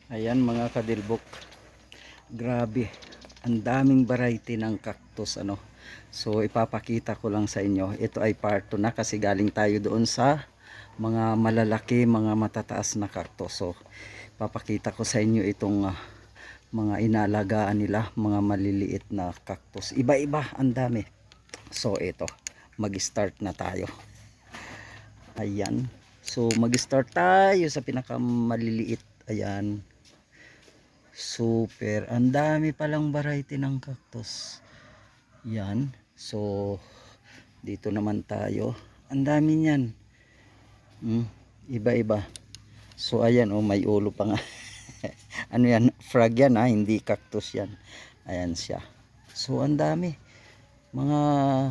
Ayan mga kadilbok, grabe, ang daming variety ng cactus So ipapakita ko lang sa inyo. Ito ay part 2 na kasi galing tayo doon sa mga malalaki, mga matataas na cactus. So papakita ko sa inyo itong mga inalagaan nila, mga maliliit na cactus. Iba-iba, ang dami. So ito, mag-start na tayo. Ayan. So mag-start tayo sa pinakamaliliit. Ayan. Super, ang dami palang variety ng cactus. Yan. So dito naman tayo. Ang dami niyan. Iba-iba. So ayan oh, may ulo pa nga. Ano yan? Frog yan hindi cactus yan. Ayan siya. So ang dami. Mga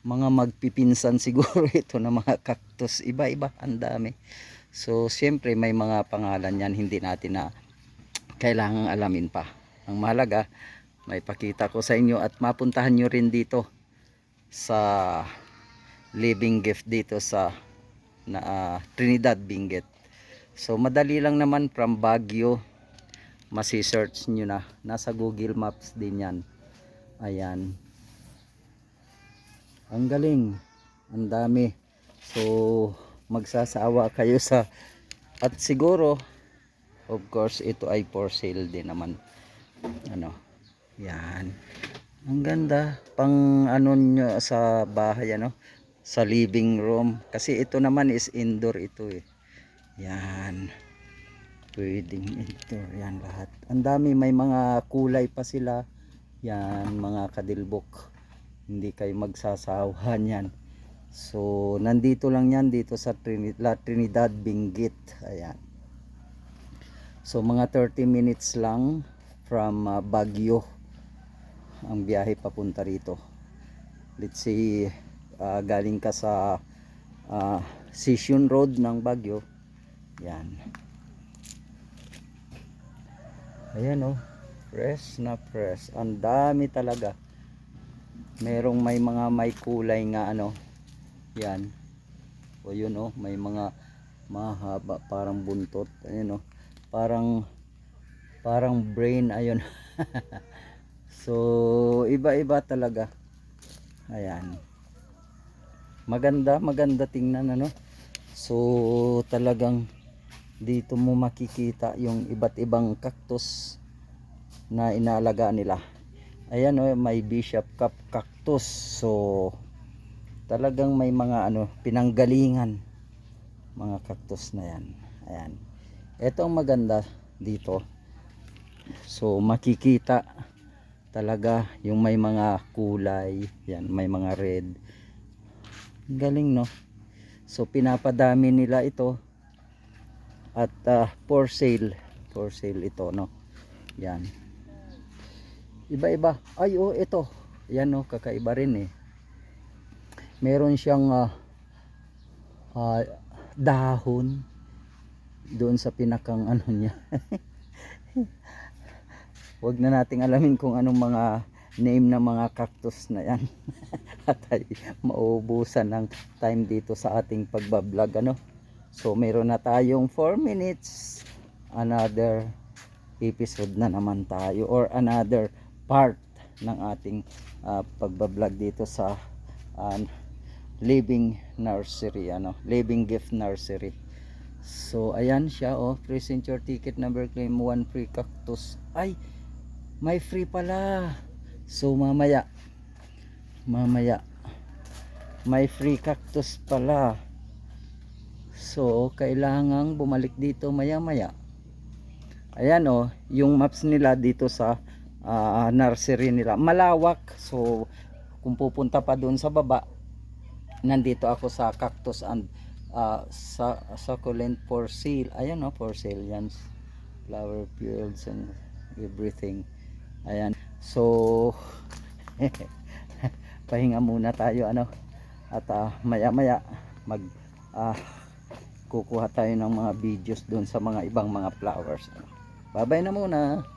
magpipinsan siguro ito na mga cactus. Iba-iba, ang dami. So siyempre may mga pangalan yan, hindi natin na kailangang alamin pa. Ang mahalaga, may pakita ko sa inyo at mapuntahan nyo rin dito sa Living Gift dito sa Trinidad, Benguet. So madali lang naman from Baguio, masi-search nyo na. Nasa Google Maps din yan. Ayan. Ang galing. Ang dami. So magsasawa kayo sa, at siguro of course ito ay for sale din naman. Yan. Ang ganda pang nyo sa bahay sa living room kasi ito naman is indoor ito eh. Yan. Pwedeng indoor yan lahat. Ang dami, may mga kulay pa sila. Yan mga kadilbok. Hindi kayo magsasawahan yan. So nandito lang yan dito sa Trinidad, Benguet. Ayan. So mga 30 minutes lang from Baguio ang biyahe papunta rito. Let's say galing ka sa Session Road ng Baguio. Yan. Ayan oh, fresh na fresh. Ang dami talaga. Merong may mga may kulay nga yan. O yun oh, may mga mahaba parang buntot. Ayan oh. Parang brain, ayun. So iba-iba talaga. Ayan, maganda tingnan so talagang dito mo makikita yung iba't ibang cactus na inaalagaan nila. Ayan may bishop cup cactus. So talagang may mga pinanggalingan mga cactus na yan. Ayan. Ito ang maganda dito. So makikita talaga yung may mga kulay. Yan, may mga red. Galing So pinapadami nila ito. At for sale. For sale ito Yan. Iba-iba. Ay ito. Yan kakaiba rin eh. Meron siyang dahon doon sa pinakang niya. Huwag na nating alamin kung anong mga name ng mga cactus na yan. At ay mauubusan ng time dito sa ating pagbablog So meron na tayong 4 minutes. Another episode na naman tayo or another part ng ating pagbablog dito sa Living Nursery Living Gift Nursery. So ayan siya present your ticket, number claim 1 free cactus. Ay, may free pala. So mamaya may free cactus pala. So kailangang bumalik dito maya. Ayan yung maps nila dito sa nursery nila. Malawak. So kung pupunta pa doon sa baba, nandito ako sa cactus and sa succulent for sale. Ayan for sale yan. Flower fields and everything. Ayan. So pahinga muna tayo at maya mag kukuha tayo ng mga videos doon sa mga ibang mga flowers. Bye bye na muna.